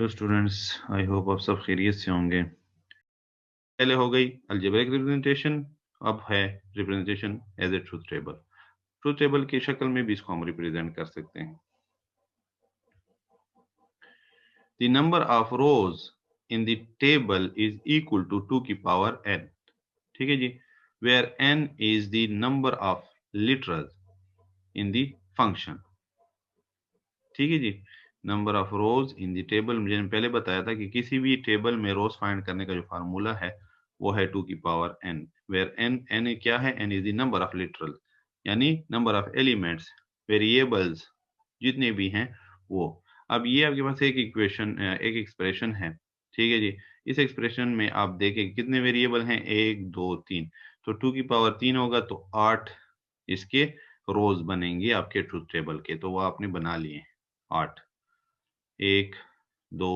Hello students, I hope आप सब खैरियत से होंगे। पहले हो गई अलजेब्रिक रिप्रेजेंटेशन, अब है representation as a truth table. Truth table की शक्ल में भी इसको हम रिप्रेजेंट कर सकते हैं। The number of rows in the table is equal to 2 की पावर n। ठीक है जी, where n is the number of literals in the function. ठीक है जी, number of rows in the table, मैंने पहले बताया था कि किसी भी टेबल में रोज फाइंड करने का जो फार्मूला है वो है 2 की पावर n, वेयर n क्या है, n is the number of literal, यानी नंबर ऑफ एलिमेंट्स, वेरिएबल्स जितने भी हैं वो। अब ये आपके पास एक इक्वेशन, एक एक्सप्रेशन है। ठीक है जी, इस एक्सप्रेशन में आप देखें कितने वेरिएबल हैं, 1 2 3। तो 2 की पावर 3 होगा तो 8 इसके रोज बनेंगे आपके ट्रूथ टेबल के, तो वो आपने बना लिए 8। 1 2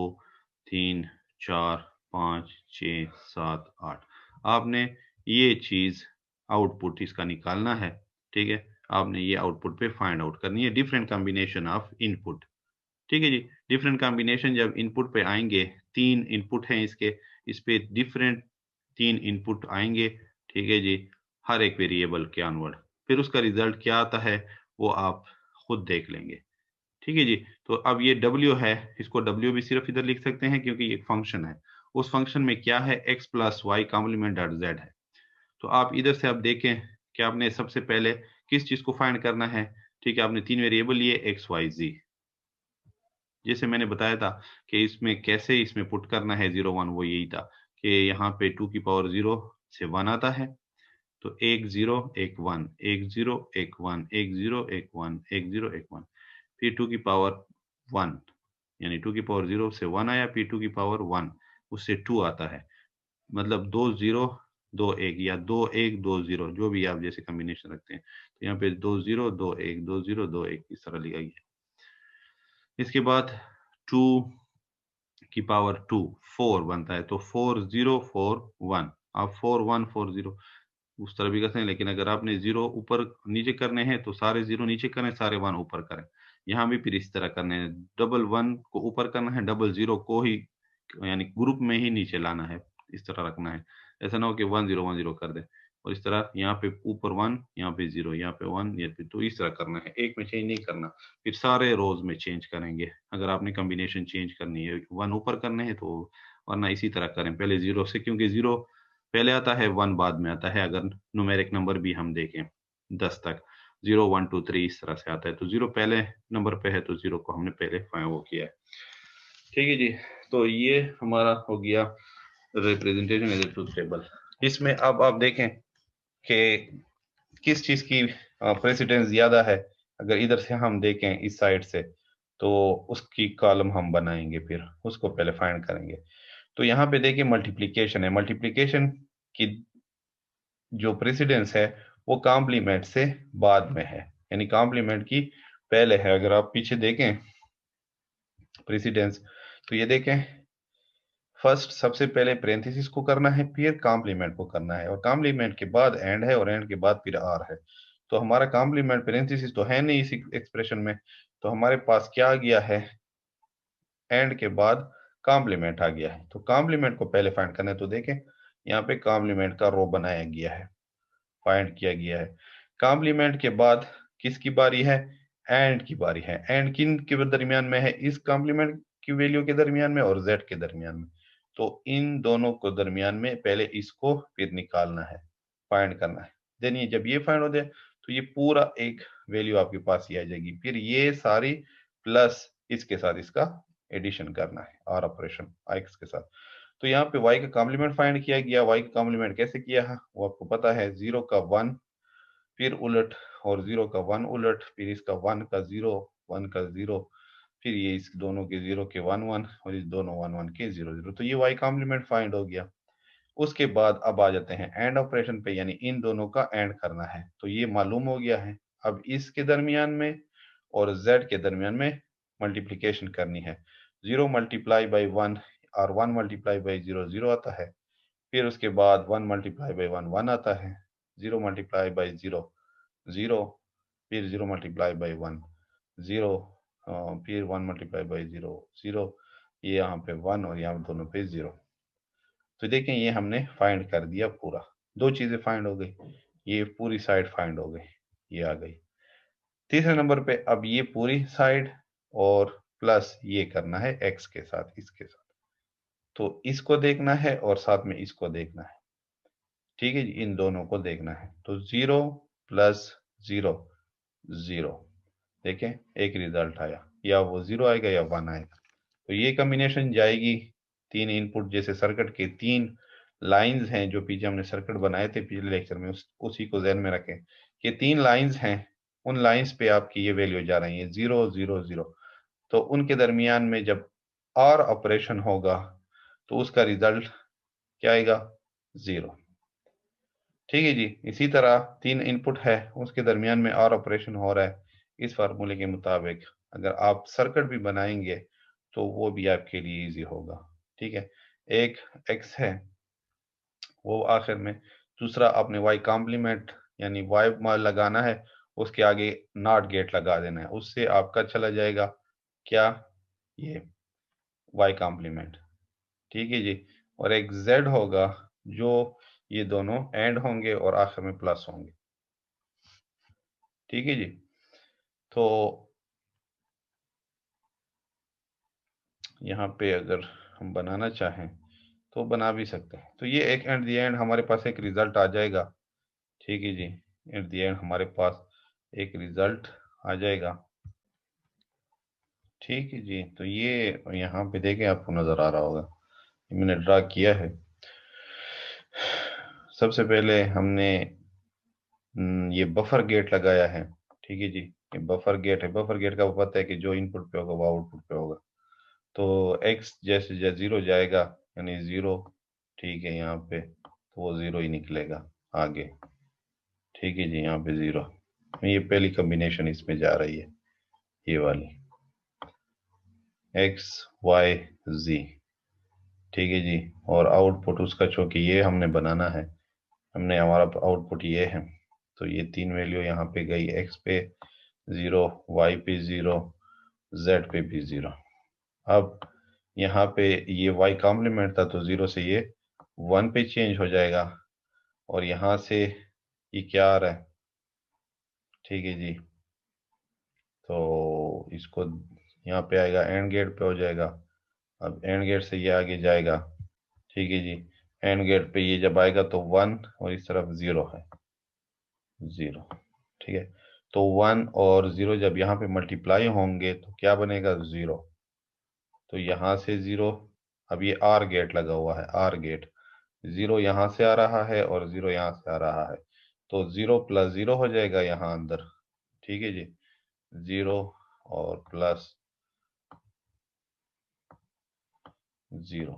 3 4 5 6 7 8। आपने ये चीज आउटपुट इसका निकालना है। ठीक है, आपने ये आउटपुट पे फाइंड आउट करनी है डिफरेंट कॉम्बिनेशन ऑफ इनपुट। ठीक है जी, डिफरेंट कॉम्बिनेशन जब इनपुट पे आएंगे, 3 इनपुट हैं इसके, इस पे डिफरेंट 3 इनपुट आएंगे। ठीक है जी, हर एक वेरिएबल के ऑनवर्ड, फिर उसका रिजल्ट क्या आता है वो आप खुद देख लेंगे। ठीक है जी, तो अब ये W है, इसको W भी सिर्फ इधर लिख सकते हैं क्योंकि ये एक फंक्शन है। उस फंक्शन में क्या है, x plus y complement dot z है। तो आप इधर से आप देखें कि आपने सबसे पहले किस चीज को फाइंड करना है। ठीक है, आपने 3 वेरिएबल लिए x y z, जैसे मैंने बताया था कि इसमें कैसे इसमें पुट करना है 0 1, वो यही था कि यहाँ पे 2 की पावर 0 से 1 आता है, तो 1 0 1 1 1 0 1 1 1 0 1 1 1 0 1 1, फिर 2 की पावर 1, यानी 2 की पावर 0 से 1 आया, फिर 2 की पावर 1 उससे 2 आता है, मतलब 2 0 2 1 या 2 1 2 0, जो भी आप जैसे कॉम्बिनेशन रखते हैं। तो यहाँ पे 2 0 2 1 2 0 2 1 इस तरह लिखा गया। इसके बाद 2 की पावर 2 4 बनता है, तो 4 0 4 1। आप 4 1 4 0 उस तरह भी करते हैं, लेकिन अगर आपने 0 ऊपर नीचे करने हैं तो सारे 0 नीचे करें, सारे 1 ऊपर करें। यहाँ भी फिर इस तरह करने हैं, डबल 1 को ऊपर करना है, डबल 0 को ही यानी ग्रुप में ही नीचे लाना है, इस तरह रखना है। ऐसा ना हो कि 1 0 1 0 कर दे, और इस तरह यहाँ पे ऊपर 1, यहाँ पे 0, यहाँ पे 1, यहाँ पे, तो इस तरह करना है, एक में चेंज नहीं करना। फिर सारे रोज में चेंज करेंगे अगर आपने कॉम्बिनेशन चेंज करनी है, 1 ऊपर करने हैं तो, वरना इसी तरह करें पहले 0 से, क्योंकि 0 पहले आता है, 1 बाद में आता है। अगर न्यूमेरिक नंबर भी हम देखें 10 तक, 0 1 2 3 इस तरह से आता है, तो 0 पहले नंबर पे है तो 0 को हमने पहले वो किया है। ठीक है जी, तो ये हमारा हो गया representation as a truth table. इसमें अब आप देखें कि किस चीज की प्रेसिडेंस ज्यादा है। अगर इधर से हम देखें इस साइड से, तो उसकी कॉलम हम बनाएंगे, फिर उसको पहले फाइंड करेंगे। तो यहाँ पे देखिए मल्टीप्लिकेशन है, मल्टीप्लिकेशन की जो प्रेसिडेंस है वो कॉम्प्लीमेंट से बाद में है, यानी कॉम्प्लीमेंट की पहले है। अगर आप पीछे देखें प्रेसिडेंस, तो ये देखें फर्स्ट सबसे पहले पेरेंथेसिस को करना है, फिर कॉम्प्लीमेंट को करना है, और कॉम्प्लीमेंट के बाद एंड है, और एंड के बाद फिर आर है। तो हमारा कॉम्प्लीमेंट पेरेंथेसिस तो है नहीं इस एक्सप्रेशन में, तो हमारे पास क्या आ गया है, एंड के बाद कॉम्प्लीमेंट आ गया है। तो कॉम्प्लीमेंट को पहले फाइंड करना है, तो देखें यहाँ पे कॉम्प्लीमेंट का रो बनाया गया है, फाइंड किया गया है। कॉम्प्लीमेंट के बाद किसकी बारी है, एंड की बारी है। एंड किन के दरमियान में है, इस कॉम्प्लीमेंट की वैल्यू के दरमियान में और जेड के दरमियान में। तो इन दोनों को दरमियान में पहले इसको फिर निकालना है, फाइंड करना है। देन ये जब ये फाइंड हो जाए तो ये पूरा एक वैल्यू आपके पास ये आ जाएगी, फिर ये सारी प्लस इसके साथ इसका एडिशन करना है, आर ऑपरेशन एक्स के साथ। तो यहाँ पे y का कॉम्प्लीमेंट फाइंड किया गया। y का कॉम्प्लीमेंट कैसे किया है वो आपको पता है, 0 का 1 फिर उलट, और 0 का 1 उलट, फिर इसका 1 का 0 1 का 0, फिर ये इस दोनों के 0 के 1 1, और इस दोनों 1 1 के 0 0। तो ये y कॉम्प्लीमेंट फाइंड हो गया। उसके बाद अब आ जाते हैं एंड ऑपरेशन पे, यानी इन दोनों का एंड करना है। तो ये मालूम हो गया है। अब इसके दरमियान में और z के दरमियान में मल्टीप्लीकेशन करनी है। 0 मल्टीप्लाई बाई 1 और 1 मल्टीप्लाई बाई 0 0 आता है, फिर उसके बाद 1 मल्टीप्लाई बाई 1 1 आता है, 0 मल्टीप्लाई बाई 0 0, फिर 0 मल्टीप्लाई बाई 1 0, फिर 1 मल्टीप्लाई बाई 0 0, ये यहाँ पे 1 और यहाँ दोनों पे 0। तो देखें ये हमने फाइंड कर दिया पूरा, दो चीजें फाइंड हो गई, ये पूरी साइड फाइंड हो गई, ये आ गई। तीसरे नंबर पे अब ये पूरी साइड और प्लस ये करना है x के साथ, इसके साथ, तो इसको देखना है और साथ में इसको देखना है। ठीक है जी, इन दोनों को देखना है। तो 0 प्लस 0 0, देखें एक रिजल्ट आया, या वो 0 आएगा या 1 आएगा। तो ये कॉम्बिनेशन जाएगी तीन इनपुट, जैसे सर्किट के तीन लाइंस हैं जो पीछे हमने सर्किट बनाए थे पिछले लेक्चर में, उसी को ध्यान में रखें कि तीन लाइंस हैं, उन लाइंस पे आपकी ये वैल्यू जा रही है 0 0 0। तो उनके दरमियान में जब और ऑपरेशन होगा तो उसका रिजल्ट क्या आएगा, 0। ठीक है जी, इसी तरह तीन इनपुट है, उसके दरमियान में और ऑपरेशन हो रहा है, इस फार्मूले के मुताबिक अगर आप सर्किट भी बनाएंगे तो वो भी आपके लिए इजी होगा। ठीक है, एक x है वो आखिर में, दूसरा आपने y कॉम्प्लीमेंट यानी y लगाना है, उसके आगे नॉट गेट लगा देना है, उससे आपका चला जाएगा क्या, ये y कॉम्प्लीमेंट। ठीक है जी, और एक z होगा जो ये दोनों एंड होंगे और आखिर में प्लस होंगे। ठीक है जी, तो यहाँ पे अगर हम बनाना चाहें तो बना भी सकते हैं। तो ये एक एट द एंड हमारे पास एक रिजल्ट आ जाएगा। ठीक है जी, एट द एंड हमारे पास एक रिजल्ट आ जाएगा। ठीक है जी, तो ये यहाँ पे देखें आपको नजर आ रहा होगा, मैंने ड्रा किया है। सबसे पहले हमने ये बफर गेट लगाया है। ठीक है जी, ये बफर गेट है, बफर गेट का वो पता है कि जो इनपुट पे होगा वो आउटपुट पे होगा। तो x जैसे 0 जाएगा यानी 0, ठीक है, यहाँ पे तो वो 0 ही निकलेगा आगे। ठीक है जी, यहाँ पे 0, ये पहली कॉम्बिनेशन इसमें जा रही है, ये वाली x y z। ठीक है जी, और आउटपुट उसका चूंकि ये हमने बनाना है, हमने हमारा आउटपुट ये है, तो ये तीन वैल्यू यहाँ पे गई, x पे 0, y पे 0, z पे भी 0। अब यहाँ पे ये y कॉम्प्लीमेंट था तो 0 से ये 1 पे चेंज हो जाएगा, और यहाँ से ये क्या आ रहा है। ठीक है जी, तो इसको यहाँ पे आएगा, एंड गेट पे हो जाएगा। अब एंड गेट से ये आगे जाएगा। ठीक है जी, एंड गेट पे ये जब आएगा तो 1 और इस तरफ 0 है, 0। ठीक है, तो 1 और 0 जब यहाँ पे मल्टीप्लाई होंगे तो क्या बनेगा, 0। तो यहाँ से 0, अब ये आर गेट लगा हुआ है, आर गेट, 0 यहाँ से आ रहा है और 0 यहाँ से आ रहा है, तो 0 प्लस 0 हो जाएगा यहाँ अंदर। ठीक है जी, 0 और प्लस 0,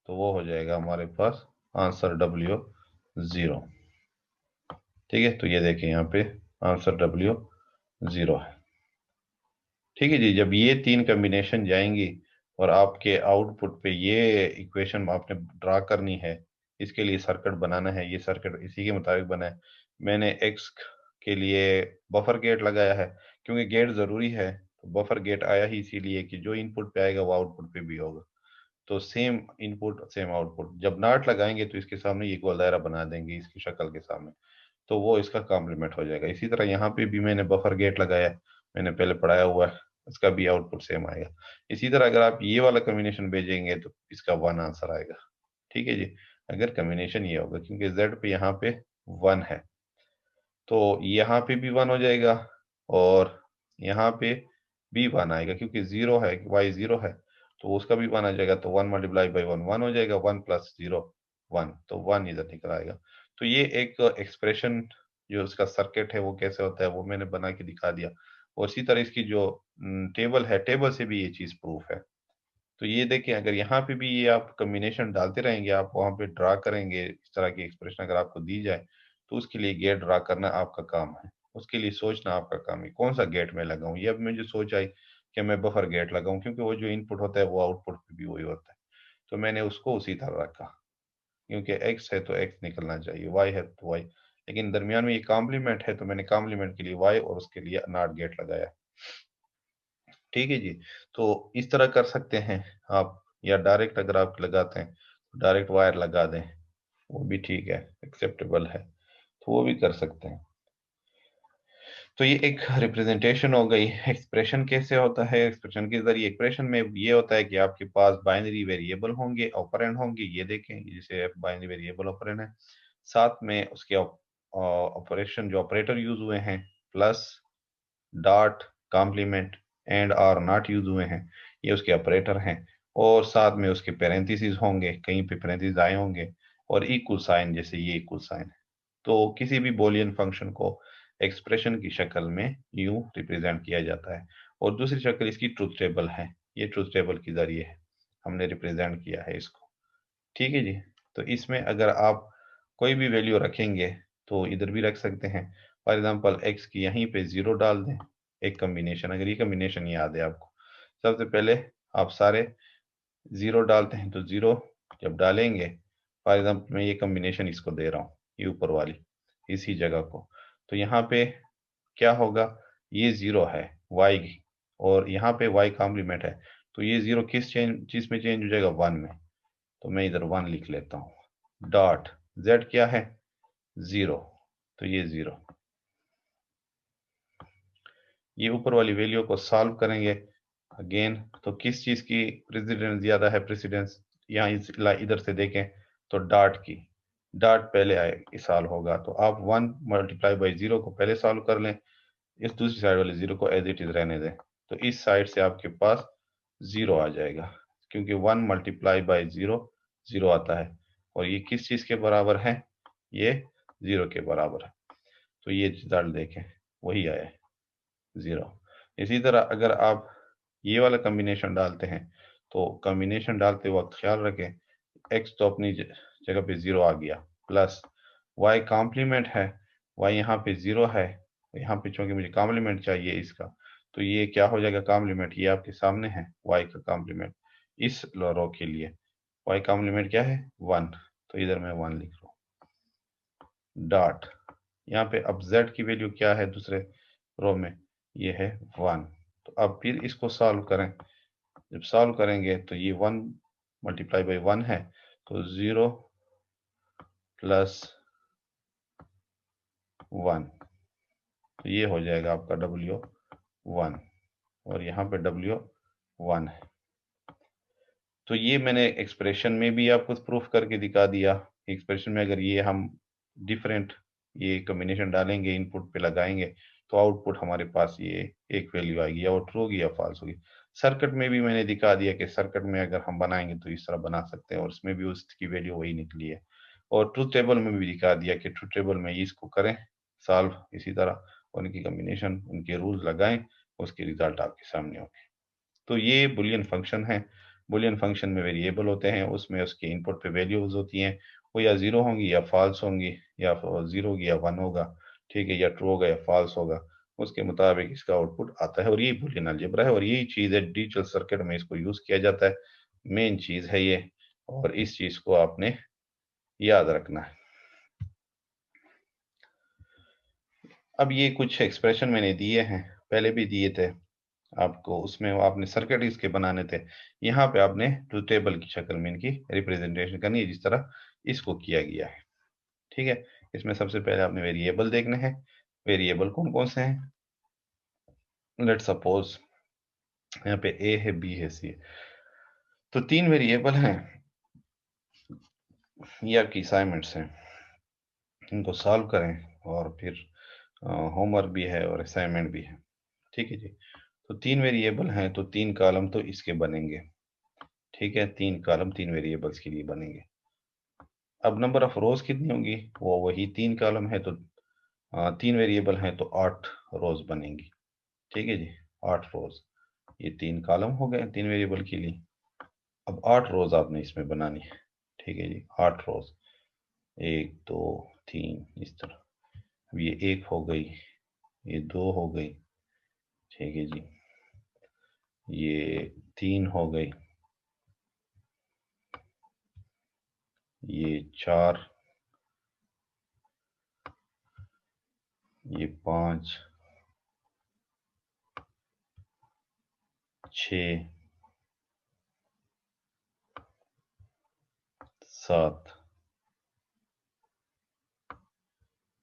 तो वो हो जाएगा हमारे पास आंसर W 0। ठीक है, तो ये देखें यहाँ पे आंसर W 0 है। ठीक है जी, जब ये तीन कॉम्बिनेशन जाएंगी और आपके आउटपुट पे ये इक्वेशन आपने ड्रा करनी है, इसके लिए सर्किट बनाना है, ये सर्किट इसी के मुताबिक बना है। मैंने एक्स के लिए बफर गेट लगाया है, क्योंकि गेट ज़रूरी है, तो बफर गेट आया ही इसीलिए कि जो इनपुट पे आएगा वो आउटपुट पे भी होगा, तो सेम इनपुट सेम आउटपुट। जब नॉट लगाएंगे तो इसके सामने ये गोल दायरा बना देंगे इसकी शक्ल के सामने, तो वो इसका कॉम्प्लीमेंट हो जाएगा। इसी तरह यहाँ पे भी मैंने बफर गेट लगाया है, मैंने पहले पढ़ाया हुआ है, इसका भी आउटपुट सेम आएगा। इसी तरह अगर आप ये वाला कॉम्बिनेशन भेजेंगे तो इसका 1 आंसर आएगा। ठीक है जी, अगर कॉम्बिनेशन ये होगा, क्योंकि जेड पे यहाँ पे 1 है, तो यहाँ पे भी 1 हो जाएगा और यहाँ पे भी 1 आएगा, क्योंकि 0 है, y 0 है, तो उसका भी 1 आ जाएगा, तो 1 मल्टीप्लाई बाई 1 1 हो जाएगा, 1 प्लस 0 1, तो 1 इधर निकल आएगा। तो ये एक एक्सप्रेशन जो उसका सर्किट है वो कैसे होता है वो मैंने बना के दिखा दिया, और इसी तरह इसकी जो टेबल है, टेबल से भी ये चीज़ प्रूफ है। तो ये देखिए, अगर यहाँ पे भी ये आप कॉम्बिनेशन डालते रहेंगे, आप वहाँ पे ड्रा करेंगे इस तरह की एक्सप्रेशन अगर आपको दी जाए, तो उसके लिए गेट ड्रा करना आपका काम है, उसके लिए सोचना आपका काम है कौन सा गेट मैं लगाऊं। ये अब मुझे सोच आई कि मैं बफर गेट लगाऊं, क्योंकि वो जो इनपुट होता है वो आउटपुट पे भी वही होता है, तो मैंने उसको उसी तरह रखा, क्योंकि एक्स है तो एक्स निकलना चाहिए, वाई है तो वाई, लेकिन दरमियान में ये कॉम्प्लीमेंट है तो मैंने कॉम्प्लीमेंट के लिए वाई और उसके लिए नॉट गेट लगाया। ठीक है जी। तो इस तरह कर सकते हैं आप, या डायरेक्ट अगर आप लगाते हैं तो डायरेक्ट वायर लगा दें, वो भी ठीक है, एक्सेप्टेबल है, तो वो भी कर सकते हैं। तो ये एक रिप्रेजेंटेशन हो गई। एक्सप्रेशन कैसे होता है? एक्सप्रेशन के जरिए, एक्सप्रेशन में ये होता है कि आपके पास बाइनरी वेरिएबल होंगे, ऑपरेंड होंगे, ये देखें जैसे बाइनरी वेरिएबल ऑपरेंड है, साथ में उसके ऑपरेशन जो ऑपरेटर यूज हुए हैं, plus, dot, complement, and, OR NOT use हुए हैं, ये उसके ऑपरेटर हैं। और साथ में उसके पैरेंथेसिस होंगे, कहीं पे पैरेंथेसिस आए होंगे, और इक्वल साइन, जैसे ये इक्वल साइन है। तो किसी भी बोलियन फंक्शन को एक्सप्रेशन की शक्ल में यूं रिप्रेजेंट किया जाता है। और दूसरी शक्ल इसकी ट्रुथ टेबल है, ये ट्रुथ टेबल के जरिए है हमने रिप्रेजेंट किया है इसको। ठीक है जी। तो इसमें अगर आप कोई भी वैल्यू रखेंगे तो इधर भी रख सकते हैं। फॉर एग्जांपल एक्स की यहीं पे 0 डाल दें। एक कम्बिनेशन, अगर ये कम्बिनेशन याद है आपको, सबसे पहले आप सारे 0 डालते हैं, तो 0 जब डालेंगे, फॉर एग्जांपल मैं ये कम्बिनेशन इसको दे रहा हूँ, ये ऊपर वाली इसी जगह को, तो यहाँ पे क्या होगा, ये 0 है y की, और यहाँ पे y कॉम्प्लीमेंट है, तो ये 0 किस चीज में चेंज हो जाएगा, 1 में। तो मैं इधर 1 लिख लेता हूँ। डॉट z क्या है, 0, तो ये 0। ये ऊपर वाली वैल्यू को सॉल्व करेंगे अगेन, तो किस चीज की प्रेसिडेंस ज्यादा है, प्रेसिडेंस यहाँ इधर से देखें तो डॉट की, डॉट पहले आए साल होगा, तो आप 1 मल्टीप्लाई बाई 0 को पहले सॉल्व कर लें, इस दूसरी साइड वाले 0 को एज इट इज रहने दें, तो इस साइड से आपके पास 0 आ जाएगा, क्योंकि 1 मल्टीप्लाई बाई 0 0 आता है, और ये किस चीज के बराबर है, ये 0 के बराबर है। तो ये रिजल्ट देखें, वही आया है, 0। इसी तरह अगर आप ये वाला कम्बिनेशन डालते हैं, तो कम्बिनेशन डालते वक्त ख्याल रखें, एक्स तो अपनी जगह पे 0 आ गया, प्लस वाई कॉम्प्लीमेंट है, वाई यहाँ पे 0 है, यहाँ पे चूंकि मुझे कॉम्प्लीमेंट चाहिए इसका, तो ये क्या हो जाएगा, कॉम्प्लीमेंट ये आपके सामने है, वाई का कॉम्प्लीमेंट इस रो के लिए, वाई कॉम्प्लीमेंट क्या है, 1, तो इधर मैं 1 लिख रहा हूँ। डॉट, यहाँ पे अब z की वैल्यू क्या है दूसरे रो में, ये है 1। तो अब फिर इसको सॉल्व करें, जब सॉल्व करेंगे तो ये 1 मल्टीप्लाई बाई 1 है, तो 0 प्लस 1, तो ये हो जाएगा आपका W1, और यहाँ पे W1 है। तो ये मैंने एक्सप्रेशन में भी आपको प्रूफ करके दिखा दिया। एक्सप्रेशन में अगर ये हम डिफरेंट ये कॉम्बिनेशन डालेंगे, इनपुट पे लगाएंगे, तो आउटपुट हमारे पास ये एक वैल्यू आएगी, या वो ट्रू होगी या फॉल्स होगी। सर्किट में भी मैंने दिखा दिया कि सर्किट में अगर हम बनाएंगे तो इस तरह बना सकते हैं, और उसमें भी उसकी वैल्यू वही निकली है। और ट्रूथ टेबल में भी दिखा दिया कि ट्रूथ टेबल में इसको करें सॉल्व इसी तरह, और उनकी कॉम्बिनेशन, उनके रूल्स लगाएं, उसके रिजल्ट आपके सामने होंगे। तो ये बुलियन फंक्शन है। बुलियन फंक्शन में वेरिएबल होते हैं, उसमें उसके इनपुट पे वैल्यूज होती हैं, वो या जीरो होंगी या फॉल्स होंगी, या जीरो होगी या 1 होगा, ठीक है, या ट्रू होगा या फॉल्स होगा, उसके मुताबिक इसका आउटपुट आता है। और ये बुलियन अलजेब्रा है, और यही चीज है डिजिटल सर्किट में इसको यूज किया जाता है, मेन चीज है ये, और इस चीज को आपने याद रखना है। अब ये कुछ एक्सप्रेशन मैंने दिए हैं, पहले भी दिए थे आपको, उसमें आपने सर्किट इसके बनाने थे, यहाँ पे आपने ट्रूथ टेबल की शक्ल में इनकी रिप्रेजेंटेशन करनी है, जिस तरह इसको किया गया है। ठीक है। इसमें सबसे पहले आपने वेरिएबल देखने हैं। वेरिएबल कौन कौन से हैं, लेट सपोज यहाँ पे ए है, बी है, सी है, तो 3 वेरिएबल हैं। ये आपकी असाइनमेंट्स हैं, इनको सॉल्व करें, और फिर होमवर्क भी है और असाइनमेंट भी है। ठीक है जी। तो 3 वेरिएबल हैं, तो 3 कॉलम तो इसके बनेंगे। ठीक है, 3 कॉलम 3 वेरिएबल्स के लिए बनेंगे। अब नंबर ऑफ रोज कितनी होंगी, वो वही 3 कॉलम है, तो 3 वेरिएबल हैं, तो 8 रोज बनेंगी। ठीक है जी, 8 रोज, ये 3 कॉलम हो गए 3 वेरिएबल के लिए। अब 8 रोज आपने इसमें बनानी है। ठीक है जी, 8 रोज, 1 2 3 इस तरह। अब ये 1 हो गई, ये 2 हो गई, ठीक है जी, ये 3 हो गई, ये 4, ये 5, 6 7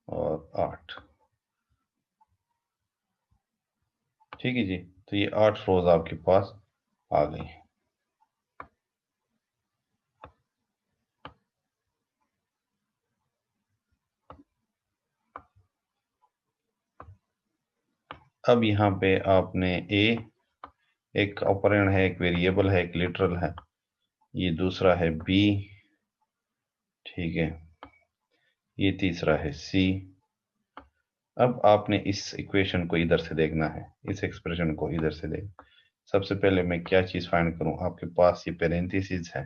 और 8। ठीक है जी, तो ये 8 रोज आपके पास आ गई। अब यहाँ पे आपने एक ऑपरेंड है, एक वेरिएबल है, एक लिटरल है, ये दूसरा है बी, ठीक है, ये तीसरा है सी। अब आपने इस इक्वेशन को इधर से देखना है, इस एक्सप्रेशन को इधर से देख। सबसे पहले मैं क्या चीज फाइंड करूं, आपके पास ये पेरेंथेसिस है,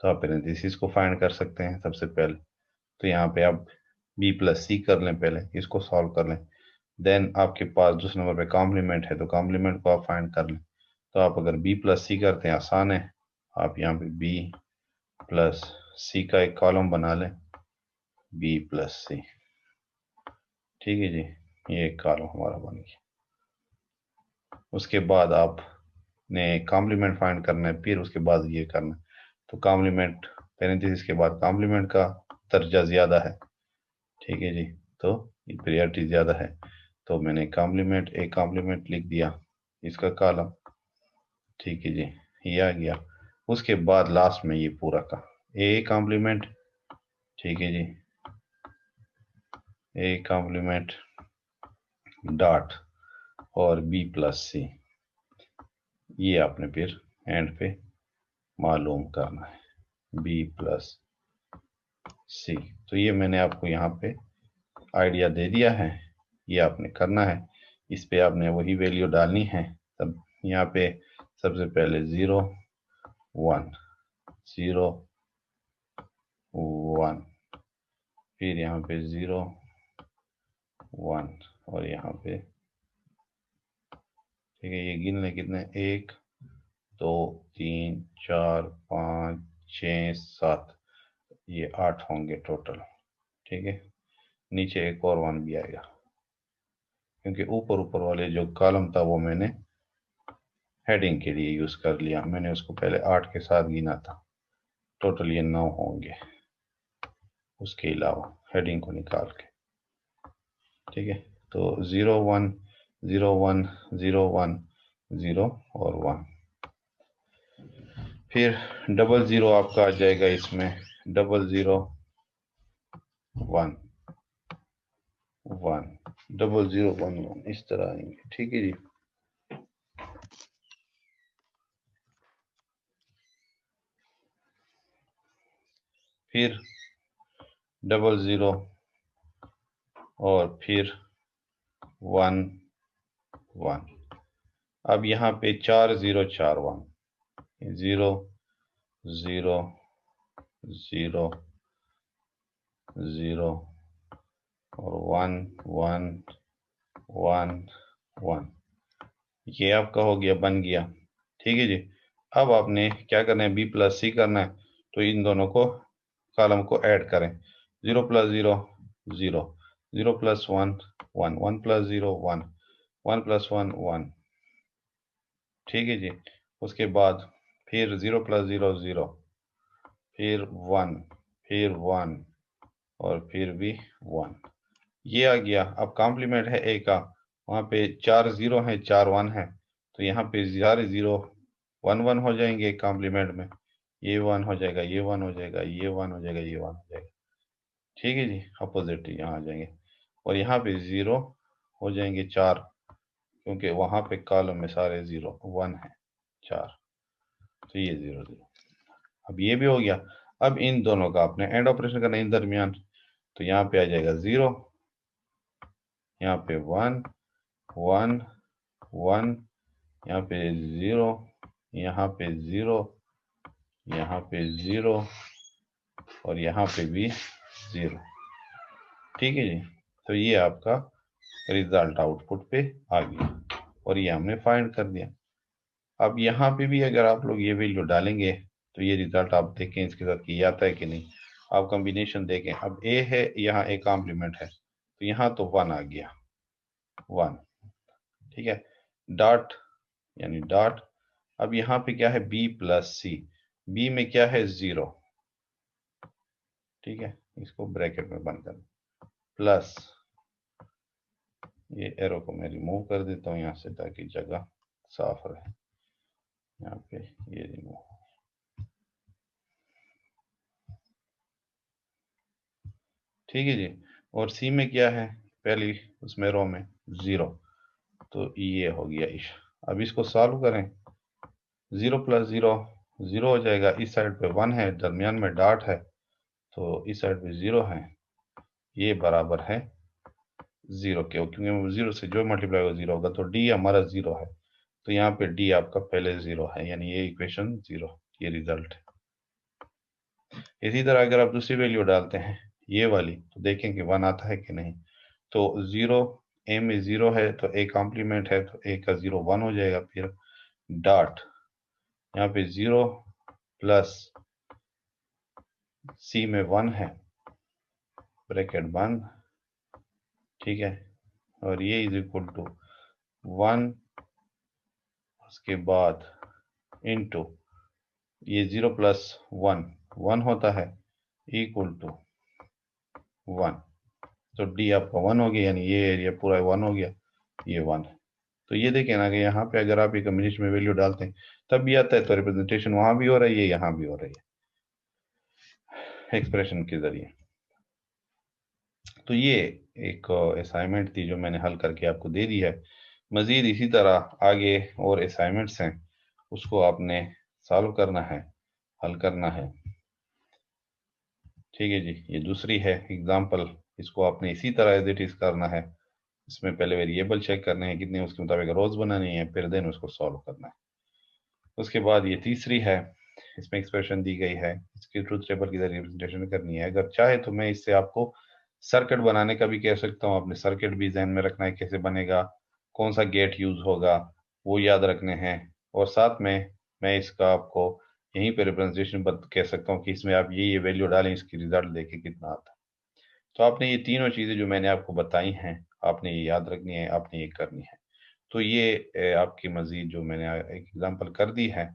तो आप पेरेंथेसिस को फाइंड कर सकते हैं सबसे पहले। तो यहाँ पे आप बी प्लस सी कर लें, पहले इसको सॉल्व कर लें। देन आपके पास दूसरे नंबर पे कॉम्प्लीमेंट है, तो कॉम्प्लीमेंट को आप फाइंड कर लें। तो आप अगर बी प्लस सी करते हैं, आसान है, आप यहाँ पे बी प्लस सी का एक कॉलम बना लें, बी प्लस सी। ठीक है जी, ये एक कॉलम हमारा बन गया। उसके बाद आपने कॉम्प्लीमेंट फाइंड करना है, फिर उसके बाद ये करना है। तो कॉम्प्लीमेंट पैरेंथेसिस के बाद कॉम्प्लीमेंट का दर्जा ज्यादा है, ठीक है जी, तो प्रायोरिटी ज्यादा है, तो मैंने कॉम्प्लीमेंट एक कॉम्प्लीमेंट लिख दिया, इसका कॉलम। ठीक है जी, ये आ गया। उसके बाद लास्ट में ये पूरा का ए कॉम्प्लीमेंट, ठीक है जी, ए कॉम्प्लीमेंट डॉट और बी प्लस सी, ये आपने फिर एंड पे मालूम करना है, बी प्लस सी। तो ये मैंने आपको यहाँ पे आइडिया दे दिया है, ये आपने करना है। इस पे आपने वही वैल्यू डालनी है। तब यहाँ पे सबसे पहले 0 1 0 1, फिर यहाँ पे 0 1 और यहाँ पे, ठीक है, ये गिन लें कितने, 1 2 3 4 5 6 7, ये 8 होंगे टोटल। ठीक है, नीचे एक और 1 भी आएगा, क्योंकि ऊपर ऊपर वाले जो कॉलम था वो मैंने हेडिंग के लिए यूज कर लिया, मैंने उसको पहले 8 के साथ गिना था। टोटल ये 9 होंगे उसके अलावा हेडिंग को निकाल के। ठीक है, तो 0 1 0 1 0 1 0 और 1, फिर डबल जीरो आपका आ जाएगा इसमें, 00 1 1 00 1 1, इस तरह आएंगे। ठीक है जी, फिर 00 और फिर 1 1। अब यहाँ पे 4 0 4 1, 0 0 0 0 और 1 1 1 1, ये आपका हो गया, बन गया। ठीक है जी, अब आपने क्या करना है, बी प्लस सी करना है, तो इन दोनों को कॉलम को ऐड करें। 0 प्लस 0 0, 0 प्लस 1 1, 1 प्लस 0 1, 1 प्लस 1 1। ठीक है जी, उसके बाद फिर 0 प्लस 0 0, फिर 1, फिर 1 और फिर भी 1, ये आ गया। अब कॉम्प्लीमेंट है ए का, वहाँ पे 4 0 है 4 1 है, तो यहाँ पे सारे 0 1 1 हो जाएंगे कॉम्प्लीमेंट में, ये 1 हो जाएगा, ये 1 हो जाएगा, ये 1 हो जाएगा, ये 1 हो जाएगा। ठीक है जी, अपोजिट यहाँ आ जाएंगे, और यहाँ पे 0 हो जाएंगे 4, क्योंकि वहाँ पे कॉलम में सारे 0 1 है 4, तो ये 0 0। अब ये भी हो गया। अब इन दोनों का आपने एंड ऑपरेशन करना है इन दरमियान, तो यहाँ पे आ जाएगा 0, यहाँ पे 1 1 1, यहाँ पे 0, यहाँ पे 0, यहाँ पे 0 और यहाँ पे भी 0। ठीक है जी, तो ये आपका रिजल्ट आउटपुट पे आ गया, और ये हमने फाइंड कर दिया। अब यहाँ पे भी अगर आप लोग ये वैल्यू डालेंगे, तो ये रिजल्ट आप देखें इसके साथ कि आता है कि नहीं। आप कॉम्बिनेशन देखें, अब ए है, यहाँ ए कॉम्प्लीमेंट है, तो यहाँ तो 1 आ गया, 1। ठीक है, डॉट यानी डॉट अब यहाँ पे क्या है, b प्लस सी, b में क्या है 0, ठीक है, इसको ब्रैकेट में बंद कर, प्लस ये एरो को मैं रिमूव कर देता हूँ यहाँ से ताकि जगह साफ रहे, यहाँ पे ये रिमूव, ठीक है जी। और सी में क्या है, पहली उसमें रो में 0, तो ये हो गया इश। अब इसको सॉल्व करें, 0 प्लस 0 0 हो जाएगा, इस साइड पे 1 है, दरमियान में डॉट है, तो इस साइड पे 0 है, ये बराबर है 0 के, क्योंकि 0 से जो मल्टीप्लाई होगा 0 होगा, तो डी हमारा 0 है, तो यहाँ पे डी आपका पहले 0 है, यानी ये इक्वेशन 0, ये रिजल्ट है। इसी तरह अगर आप दूसरी वैल्यू डालते हैं ये वाली, तो देखें कि 1 आता है कि नहीं, तो 0, ए में 0 है तो ए कॉम्प्लीमेंट है, तो ए का 0 1 हो जाएगा, फिर डॉट यहाँ पे 0 प्लस सी में 1 है, ब्रैकेट बंद, ठीक है, और ये इज इक्वल टू 1, उसके बाद इनटू ये 0 प्लस 1 1 होता है, इक्वल टू 1, तो डी आपका 1 हो गया, यानी ये एरिया पूरा 1 हो गया, ये 1 है। तो ये देखें ना कि यहाँ पे अगर आप एक कम्बिनेशन में वैल्यू डालते हैं तब भी आता है, तो रिप्रेजेंटेशन वहां भी हो रही है, यहाँ भी हो रही है एक्सप्रेशन के जरिए। तो ये एक असाइनमेंट थी जो मैंने हल करके आपको दे दी है। मजीद इसी तरह आगे और असाइनमेंट्स हैं, उसको आपने सॉल्व करना है, हल करना है, ठीक है जी। ये दूसरी है एग्जाम्पल, इसको आपने इसी तरह एज इट इज करना है। इसमें पहले वेरिएबल चेक करने हैं कितने, उसके मुताबिक रोज बनानी है, फिर देन उसको सॉल्व करना है। उसके बाद ये तीसरी है, इसमें एक्सप्रेशन दी गई है, इसकी ट्रूथ टेबल की रिप्रेजेंटेशन करनी है। अगर चाहे तो मैं इससे आपको सर्किट बनाने का भी कह सकता हूँ, आपने सर्किट भी जहन में रखना है, कैसे बनेगा, कौन सा गेट यूज होगा वो याद रखने हैं, और साथ में मैं इसका आपको यहीं पे रिप्रेजेंटेशन कह सकता हूँ कि इसमें आप ये वैल्यू डालें, इसकी रिजल्ट देखें कितना आता है। तो आपने ये तीनों चीज़ें जो मैंने आपको बताई हैं, आपने ये याद रखनी है, आपने ये करनी है। तो ये आपकी मजीद जो मैंने एक एग्जांपल कर दी है,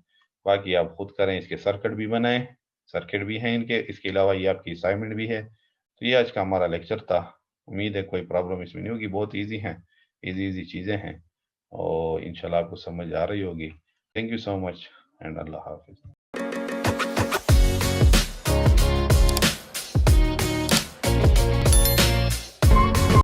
बाकी आप खुद करें, इसके सर्किट भी बनाएं, सर्किट भी हैं इनके, इसके अलावा ये आपकी असाइनमेंट भी है। तो ये आज का हमारा लेक्चर था। उम्मीद है कोई प्रॉब्लम इसमें नहीं होगी, बहुत ईजी हैं, इजी इजी चीज़ें हैं, और इंशाल्लाह आपको समझ आ रही होगी। Thank you so much and अल्लाह हाफिज़।